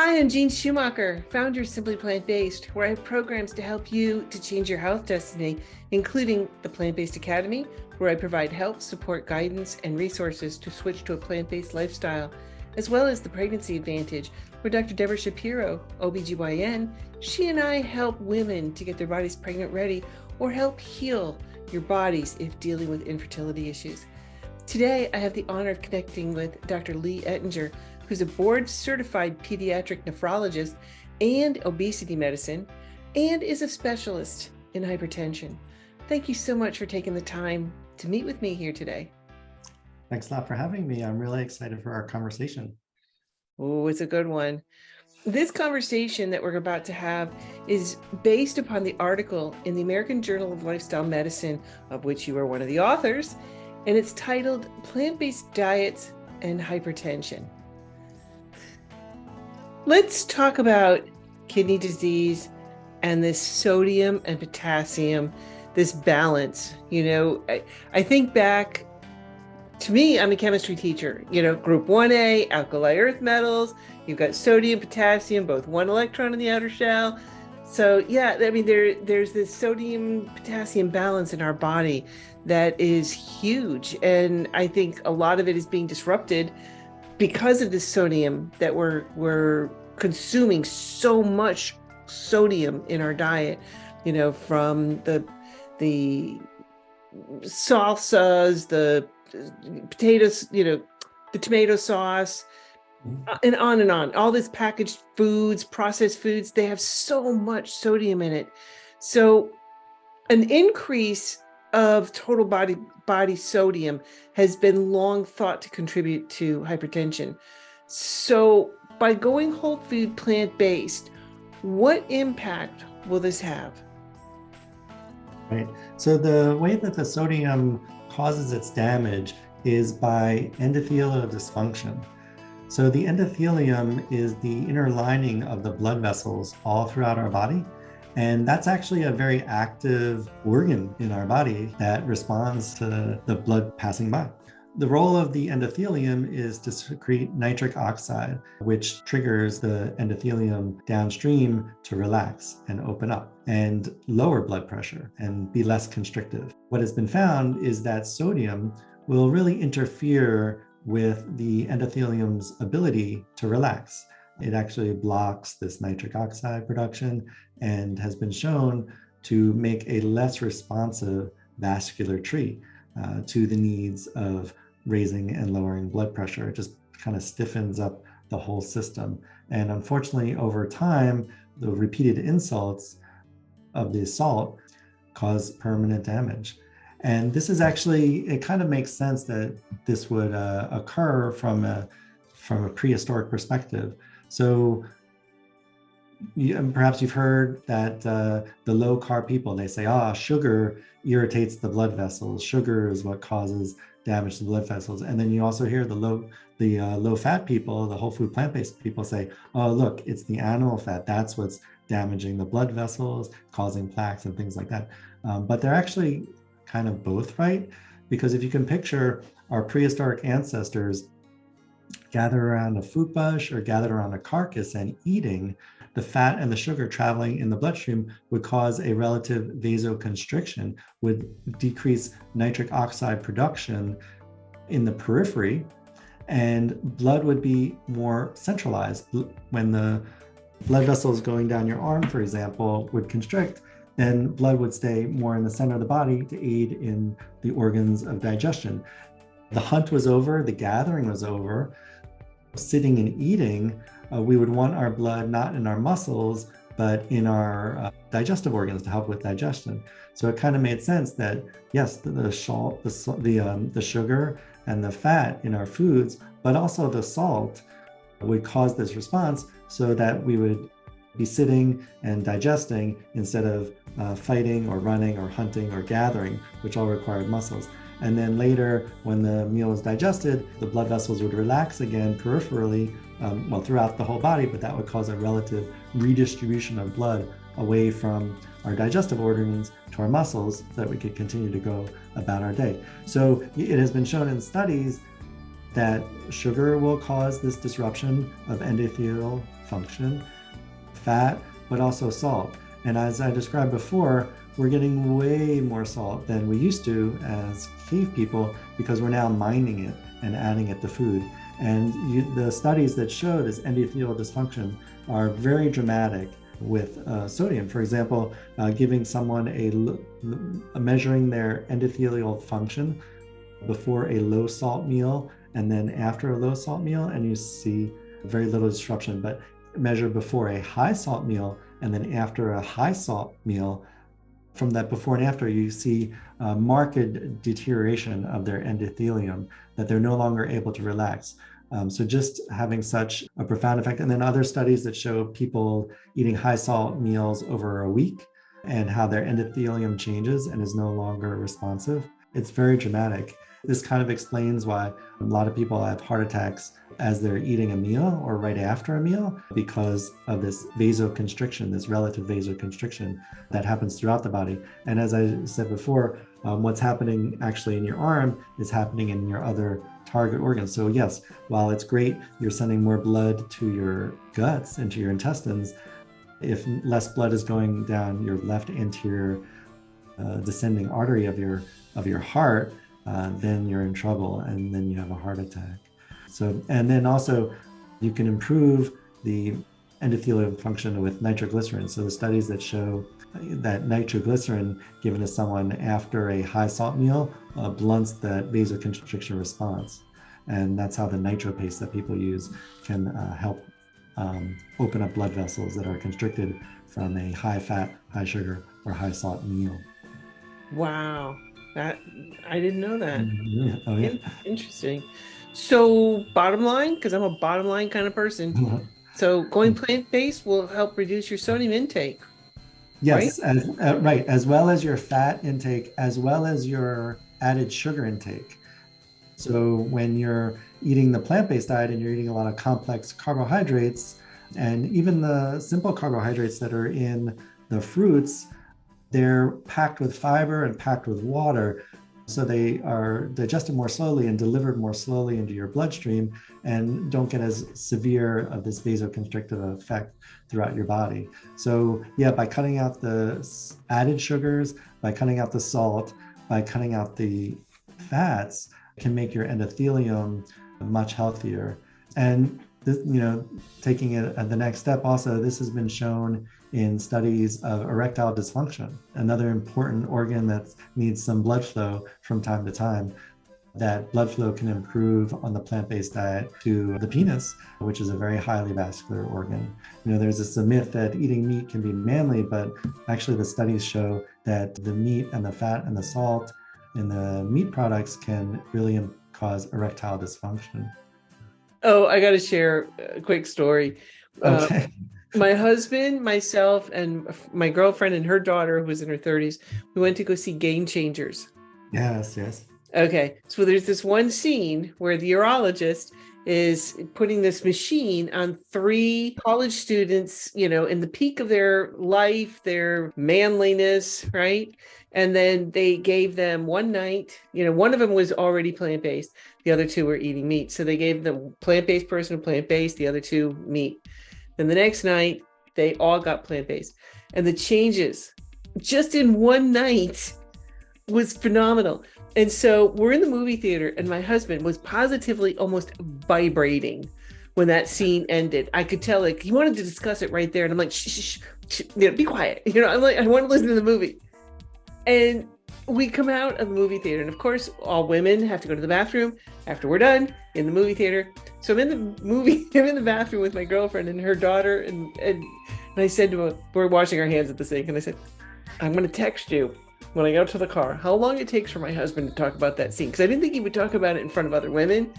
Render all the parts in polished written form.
Hi, I'm Jean Schumacher, founder of Simply Plant-Based, where I have programs to help you to change your health destiny, including the PlantBased Academy, where I provide help, support, guidance, and resources to switch to a plant-based lifestyle, as well as the Pregnancy Advantage, where Dr. Deborah Shapiro, OBGYN, she and I help women to get their bodies pregnant ready or help heal your bodies if dealing with infertility issues. Today, I have the honor of connecting with Dr. Lee Ettinger, who's a board-certified pediatric nephrologist and obesity medicine, and is a specialist in hypertension. Thank you so much for taking the time to meet with me here today. Thanks a lot for having me. I'm really excited for our conversation. Oh, it's a good one. This conversation that we're about to have is based upon the article in the American Journal of Lifestyle Medicine, of which you are one of the authors, and it's titled Plant-Based Diets and Hypertension. Let's talk about kidney disease and this sodium and potassium, this balance. I think back to me, I'm a chemistry teacher, group 1A, alkali earth metals, you've got sodium, potassium, both one electron in the outer shell. So yeah, I mean, there's this sodium potassium balance in our body that is huge. And I think a lot of it is being disrupted because of the sodium that we're consuming so much sodium in our diet, from the salsas, the potatoes, the tomato sauce, and on. All this packaged foods, processed foods, they have so much sodium in it. So an increase of total body sodium has been long thought to contribute to hypertension. So by going whole food plant-based, what impact will this have? Right. So the way that the sodium causes its damage is by endothelial dysfunction. So the endothelium is the inner lining of the blood vessels all throughout our body. And that's actually a very active organ in our body that responds to the blood passing by. The role of the endothelium is to secrete nitric oxide, which triggers the endothelium downstream to relax and open up and lower blood pressure and be less constrictive. What has been found is that sodium will really interfere with the endothelium's ability to relax. It actually blocks this nitric oxide production and has been shown to make a less responsive vascular tree to the needs of raising and lowering blood pressure. It just kind of stiffens up the whole system. And unfortunately, over time, the repeated insults of the salt cause permanent damage. And this is actually, it kind of makes sense that this would occur from a prehistoric perspective. So perhaps you've heard that the low-carb people, they say, sugar irritates the blood vessels. Sugar is what causes damage to the blood vessels. And then you also hear the low-fat people, the whole food plant-based people say, oh, look, it's the animal fat. That's what's damaging the blood vessels, causing plaques and things like that. But they're actually kind of both right, because if you can picture our prehistoric ancestors gather around a fruit bush or gathered around a carcass and eating, the fat and the sugar traveling in the bloodstream would cause a relative vasoconstriction, would decrease nitric oxide production in the periphery, and blood would be more centralized. When the blood vessels going down your arm, for example, would constrict, then blood would stay more in the center of the body to aid in the organs of digestion. The hunt was over, the gathering was over. Sitting and eating, we would want our blood not in our muscles, but in our digestive organs to help with digestion. So it kind of made sense that, yes, the salt, the sugar and the fat in our foods, but also the salt would cause this response so that we would be sitting and digesting instead of fighting or running or hunting or gathering, which all required muscles. And then later, when the meal was digested, the blood vessels would relax again peripherally, throughout the whole body, but that would cause a relative redistribution of blood away from our digestive organs to our muscles so that we could continue to go about our day. So it has been shown in studies that sugar will cause this disruption of endothelial function, fat, but also salt. And as I described before, we're getting way more salt than we used to as cave people because we're now mining it and adding it to food. And the studies that show this endothelial dysfunction are very dramatic with sodium. For example, giving someone measuring their endothelial function before a low salt meal and then after a low salt meal, and you see very little disruption. But measure before a high salt meal and then after a high salt meal, from that before and after, you see marked deterioration of their endothelium, that they're no longer able to relax. So just having such a profound effect. And then other studies that show people eating high salt meals over a week and how their endothelium changes and is no longer responsive. It's very dramatic. This kind of explains why a lot of people have heart attacks as they're eating a meal or right after a meal, because of this vasoconstriction, this relative vasoconstriction that happens throughout the body. And as I said before, what's happening actually in your arm is happening in your other target organs. So yes, while it's great, you're sending more blood to your guts and to your intestines, if less blood is going down your left anterior descending artery of your heart, then you're in trouble and then you have a heart attack. So, and then also you can improve the endothelial function with nitroglycerin. So the studies that show that nitroglycerin given to someone after a high salt meal blunts that vasoconstriction response. And that's how the nitro paste that people use can help open up blood vessels that are constricted from a high fat, high sugar, or high salt meal. Wow, that I didn't know that. Yeah. Oh, yeah. Interesting. So bottom line, because I'm a bottom line kind of person, so going plant-based will help reduce your sodium intake. Yes, right? Right, as well as your fat intake, as well as your added sugar intake. So when you're eating the plant-based diet and you're eating a lot of complex carbohydrates, and even the simple carbohydrates that are in the fruits, they're packed with fiber and packed with water. So they are digested more slowly and delivered more slowly into your bloodstream and don't get as severe of this vasoconstrictive effect throughout your body. So yeah, by cutting out the added sugars, by cutting out the salt, by cutting out the fats, can make your endothelium much healthier. And this, taking it at the next step also, this has been shown in studies of erectile dysfunction, another important organ that needs some blood flow from time to time. That blood flow can improve on the plant-based diet to the penis, which is a very highly vascular organ. There's this myth that eating meat can be manly, but actually the studies show that the meat and the fat and the salt in the meat products can really cause erectile dysfunction. Oh, I got to share a quick story. Okay. My husband, myself, and my girlfriend and her daughter, who was in her 30s, we went to go see Game Changers. Yes. Okay, so there's this one scene where the urologist is putting this machine on 3 college students, in the peak of their life, their manliness, right? And then they gave them one night, one of them was already plant-based. The other 2 were eating meat. So they gave the plant-based person plant-based, the other 2 meat. Then the next night, they all got plant-based. And the changes just in one night was phenomenal. And so we're in the movie theater and my husband was positively almost vibrating when that scene ended. I could tell he wanted to discuss it right there. And I'm like, shh, be quiet. I'm like, I want to listen to the movie. And we come out of the movie theater. And of course, all women have to go to the bathroom after we're done in the movie theater. So I'm in the bathroom with my girlfriend and her daughter. And I said to her, we're washing our hands at the sink. And I said, I'm going to text you when I go to the car, how long it takes for my husband to talk about that scene. Because I didn't think he would talk about it in front of other women,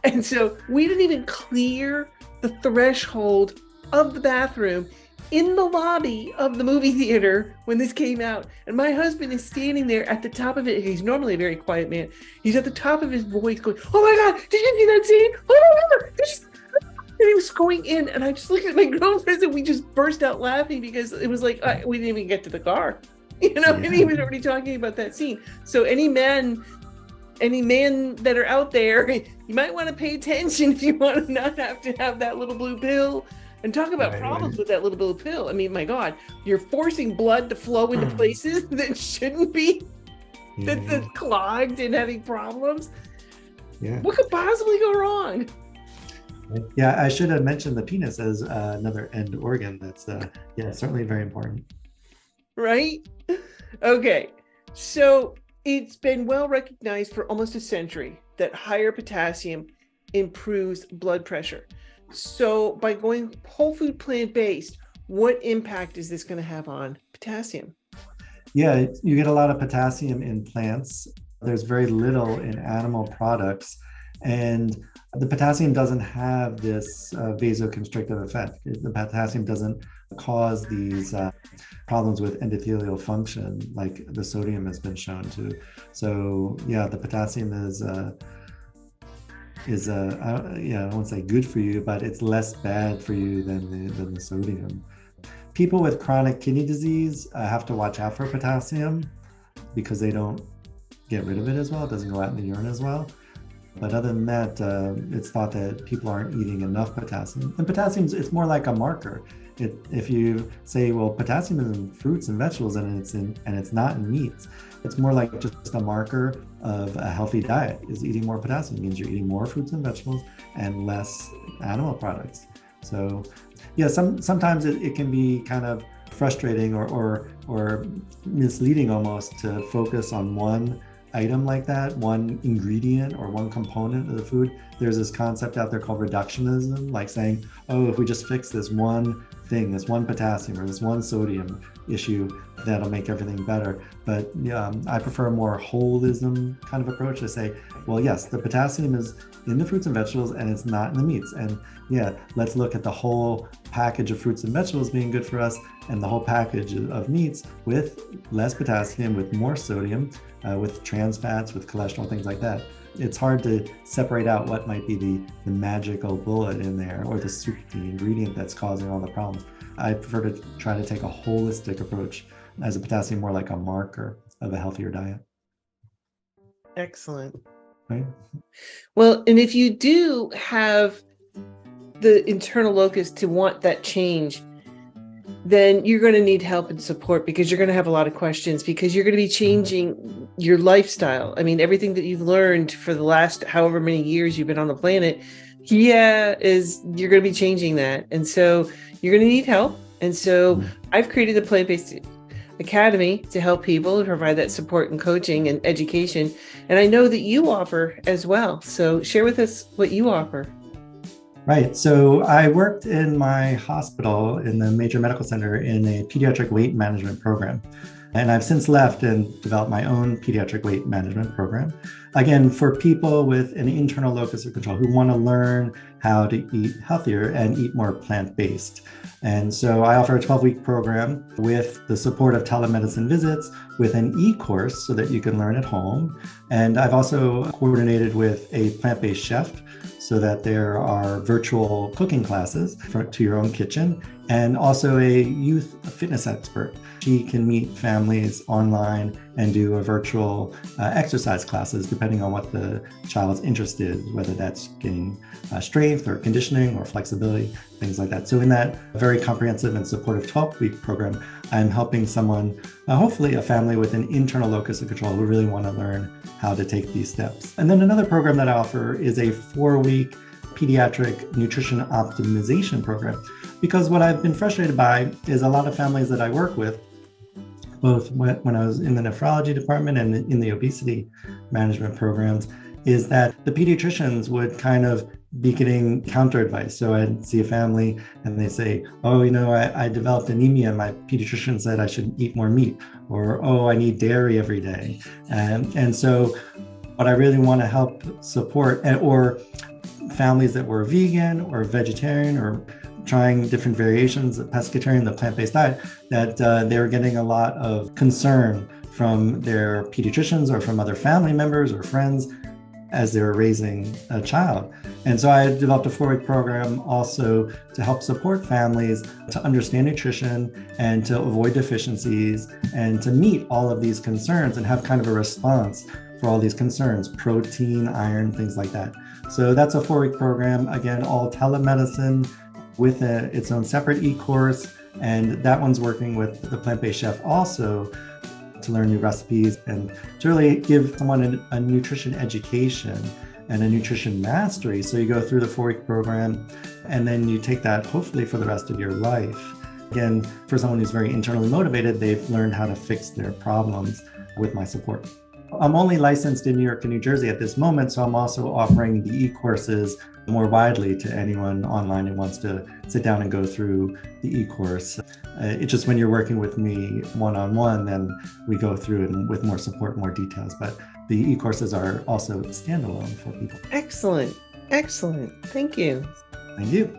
And so we didn't even clear the threshold of the bathroom in the lobby of the movie theater when this came out. And my husband is standing there at the top of it. He's normally a very quiet man. He's at the top of his voice going, oh my God, did you see that scene? Oh my God, and he was going in. And I just looked at my girlfriend and we just burst out laughing because it was like, we didn't even get to the car. And he was already talking about that scene. So any men any men that are out there, you might want to pay attention if you want to not have to have that little blue pill. And talk about problems with that little blue pill. I mean, my God, you're forcing blood to flow into places that shouldn't be, that's clogged and having problems. Yeah. What could possibly go wrong? Yeah, I should have mentioned the penis as another end organ. That's certainly very important. Right? Okay. So it's been well recognized for almost a century that higher potassium improves blood pressure. So by going whole food plant-based, what impact is this going to have on potassium? Yeah, you get a lot of potassium in plants. There's very little in animal products. And the potassium doesn't have this vasoconstrictive effect. The potassium doesn't cause these problems with endothelial function like the sodium has been shown to. So yeah, the potassium is I won't say good for you, but it's less bad for you than the sodium. People with chronic kidney disease have to watch out for potassium because they don't get rid of it as well. It doesn't go out in the urine as well. But other than that, it's thought that people aren't eating enough potassium. And potassium, it's more like a marker. If you say, well, potassium is in fruits and vegetables and it's not in meats, it's more like just a marker of a healthy diet. Is eating more potassium. It means you're eating more fruits and vegetables and less animal products. So yeah, sometimes it can be kind of frustrating or misleading almost to focus on one item like that, one ingredient or one component of the food. There's this concept out there called reductionism, like saying, oh, if we just fix this one thing, this one potassium or this one sodium issue, that'll make everything better. But I prefer a more holism kind of approach to say, well, yes, the potassium is in the fruits and vegetables and it's not in the meats. And yeah, let's look at the whole package of fruits and vegetables being good for us and the whole package of meats with less potassium, with more sodium, with trans fats, with cholesterol, things like that. It's hard to separate out what might be the magical bullet in there or the ingredient that's causing all the problems. I prefer to try to take a holistic approach as a potassium more like a marker of a healthier diet. Excellent. Right? Well, and if you do have the internal locus to want that change, then you're going to need help and support because you're going to have a lot of questions because you're going to be changing your lifestyle. I mean, everything that you've learned for the last however many years you've been on the planet, you're going to be changing that. And so you're going to need help. And so I've created the PlantBased Academy to help people and provide that support and coaching and education. And I know that you offer as well. So share with us what you offer. Right. So I worked in my hospital in the major medical center in a pediatric weight management program. And I've since left and developed my own pediatric weight management program. Again, for people with an internal locus of control who want to learn how to eat healthier and eat more plant-based. And so I offer a 12-week program with the support of telemedicine visits with an e-course so that you can learn at home. And I've also coordinated with a plant-based chef so that there are virtual cooking classes to your own kitchen, and also a youth fitness expert. She can meet families online and do a virtual exercise classes depending on what the child's interest is, whether that's gaining strength or conditioning or flexibility, things like that. So in that very comprehensive and supportive 12-week program, I'm helping someone, hopefully a family with an internal locus of control who really want to learn how to take these steps. And then another program that I offer is a 4-week pediatric nutrition optimization program. Because what I've been frustrated by is a lot of families that I work with, both when I was in the nephrology department and in the obesity management programs, is that the pediatricians would kind of be getting counter advice. So I'd see a family and they say, oh, I developed anemia and my pediatrician said I should eat more meat, or, oh, I need dairy every day. And so what I really want to help support, or families that were vegan or vegetarian or trying different variations of pescatarian, the plant-based diet, that they were getting a lot of concern from their pediatricians or from other family members or friends as they were raising a child. And so I developed a 4-week program also to help support families to understand nutrition and to avoid deficiencies and to meet all of these concerns and have kind of a response for all these concerns, protein, iron, things like that. So that's a 4-week program. Again, all telemedicine with its own separate e-course. And that one's working with the plant-based chef also to learn new recipes and to really give someone a nutrition education and a nutrition mastery. So you go through the 4-week program and then you take that hopefully for the rest of your life. Again, for someone who's very internally motivated, they've learned how to fix their problems with my support. I'm only licensed in New York and New Jersey at this moment, so I'm also offering the e-courses more widely to anyone online who wants to sit down and go through the e-course. It's just when you're working with me one-on-one, then we go through it with more support, more details. But the e-courses are also standalone for people. Excellent. Excellent. Thank you. Thank you.